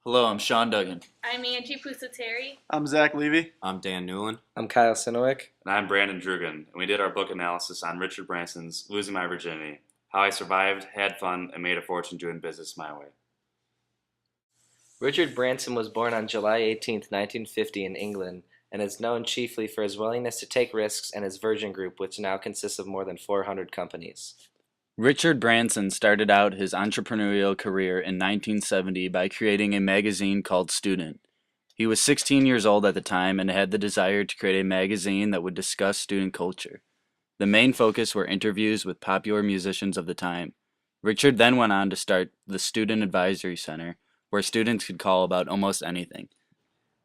Hello, I'm Sean Duggan. I'm Angie Pusateri. I'm Zach Levy. I'm Dan Newlun. I'm Kyle Synowiec. And I'm Brandon Drugan, and we did our book analysis on Richard Branson's Losing My Virginity, How I Survived, Had Fun, and Made a Fortune Doing Business My Way. Richard Branson was born on July 18, 1950 in England, and is known chiefly for his willingness to take risks and his Virgin Group, which now consists of more than 400 companies. Richard Branson started out his entrepreneurial career in 1970 by creating a magazine called Student. He was 16 years old at the time and had the desire to create a magazine that would discuss student culture. The main focus were interviews with popular musicians of the time. Richard then went on to start the Student Advisory Center, where students could call about almost anything.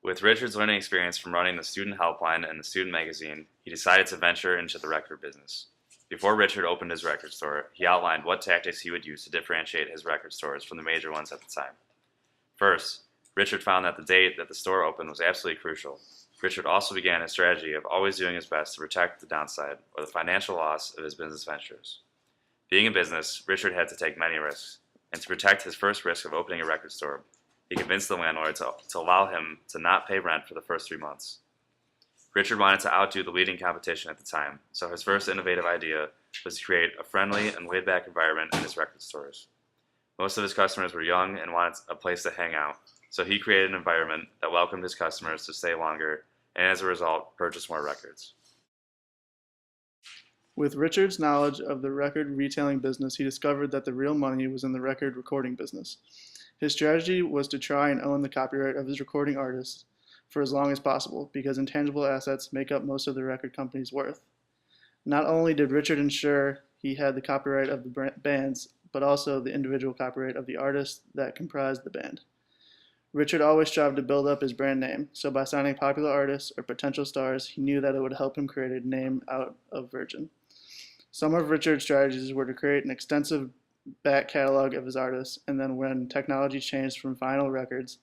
With Richard's learning experience from running the student helpline and the student magazine, he decided to venture into the record business. Before Richard opened his record store, he outlined what tactics he would use to differentiate his record stores from the major ones at the time. First, Richard found that the date that the store opened was absolutely crucial. Richard also began his strategy of always doing his best to protect the downside or the financial loss of his business ventures. Being in business, Richard had to take many risks, and to protect his first risk of opening a record store, he convinced the landlord to allow him to not pay rent for the first 3 months. Richard wanted to outdo the leading competition at the time, so his first innovative idea was to create a friendly and laid-back environment in his record stores. Most of his customers were young and wanted a place to hang out, so he created an environment that welcomed his customers to stay longer and, as a result, purchase more records. With Richard's knowledge of the record retailing business, he discovered that the real money was in the record recording business. His strategy was to try and own the copyright of his recording artists for as long as possible, because intangible assets make up most of the record company's worth. Not only did Richard ensure he had the copyright of the bands, but also the individual copyright of the artists that comprised the band. Richard always strived to build up his brand name, so by signing popular artists or potential stars, he knew that it would help him create a name out of Virgin. Some of Richard's strategies were to create an extensive back catalog of his artists, and then when technology changed from vinyl records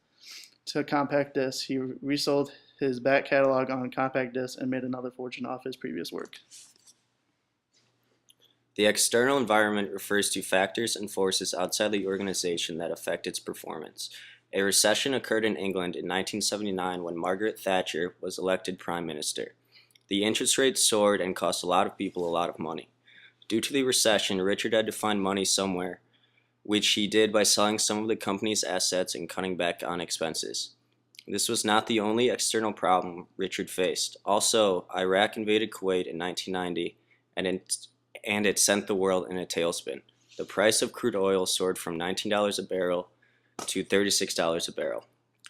to compact discs, he resold his back catalog on compact discs and made another fortune off his previous work. The external environment refers to factors and forces outside the organization that affect its performance. A recession occurred in England in 1979 when Margaret Thatcher was elected Prime Minister. The interest rate soared and cost a lot of people a lot of money. Due to the recession, Richard had to find money somewhere, which he did by selling some of the company's assets and cutting back on expenses. This was not the only external problem Richard faced. Also, Iraq invaded Kuwait in 1990, and it sent the world in a tailspin. The price of crude oil soared from $19 a barrel to $36 a barrel.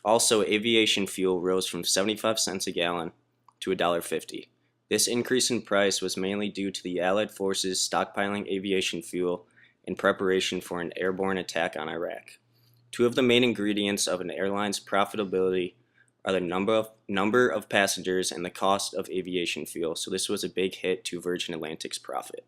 Also, aviation fuel rose from 75 cents a gallon to $1.50. This increase in price was mainly due to the Allied forces stockpiling aviation fuel in preparation for an airborne attack on Iraq. Two of the main ingredients of an airline's profitability are the number of passengers and the cost of aviation fuel, so this was a big hit to Virgin Atlantic's profit.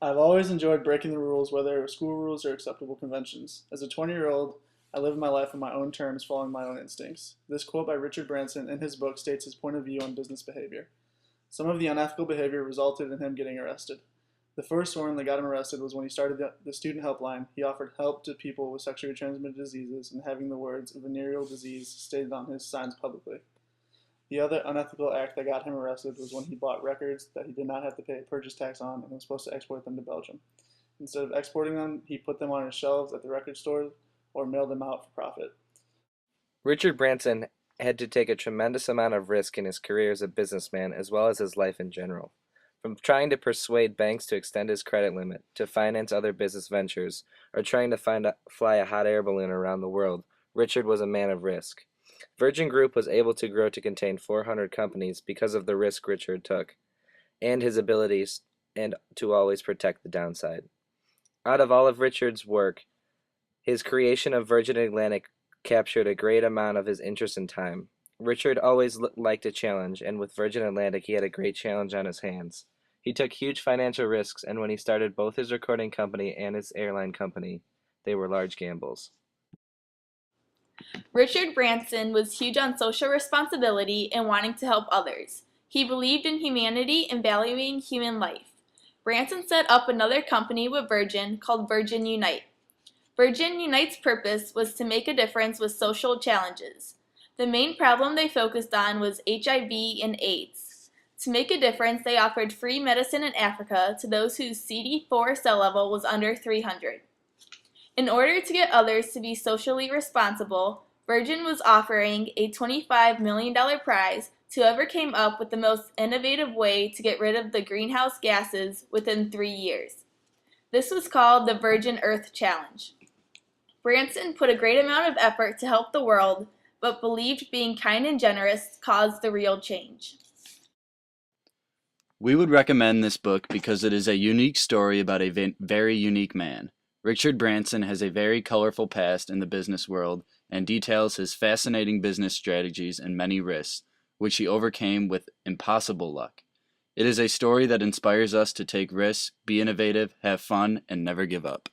I've always enjoyed breaking the rules, whether school rules or acceptable conventions. As a 20-year-old, I live my life on my own terms, following my own instincts. This quote by Richard Branson in his book states his point of view on business behavior. Some of the unethical behavior resulted in him getting arrested. The first one that got him arrested was when he started the student helpline. He offered help to people with sexually transmitted diseases and having the words venereal disease stated on his signs publicly. The other unethical act that got him arrested was when he bought records that he did not have to pay a purchase tax on and was supposed to export them to Belgium. Instead of exporting them, he put them on his shelves at the record store or mailed them out for profit. Richard Branson had to take a tremendous amount of risk in his career as a businessman as well as his life in general. From trying to persuade banks to extend his credit limit, to finance other business ventures, or trying to fly a hot air balloon around the world, Richard was a man of risk. Virgin Group was able to grow to contain 400 companies because of the risk Richard took, and his abilities and to always protect the downside. Out of all of Richard's work, his creation of Virgin Atlantic captured a great amount of his interest and time. Richard always liked a challenge, and with Virgin Atlantic he had a great challenge on his hands. He took huge financial risks, and when he started both his recording company and his airline company, they were large gambles. Richard Branson was huge on social responsibility and wanting to help others. He believed in humanity and valuing human life. Branson set up another company with Virgin called Virgin Unite. Virgin Unite's purpose was to make a difference with social challenges. The main problem they focused on was HIV and AIDS. To make a difference, they offered free medicine in Africa to those whose CD4 cell level was under 300. In order to get others to be socially responsible, Virgin was offering a $25 million prize to whoever came up with the most innovative way to get rid of the greenhouse gases within 3 years. This was called the Virgin Earth Challenge. Branson put a great amount of effort to help the world, but believed being kind and generous caused the real change. We would recommend this book because it is a unique story about a very unique man. Richard Branson has a very colorful past in the business world and details his fascinating business strategies and many risks, which he overcame with impossible luck. It is a story that inspires us to take risks, be innovative, have fun, and never give up.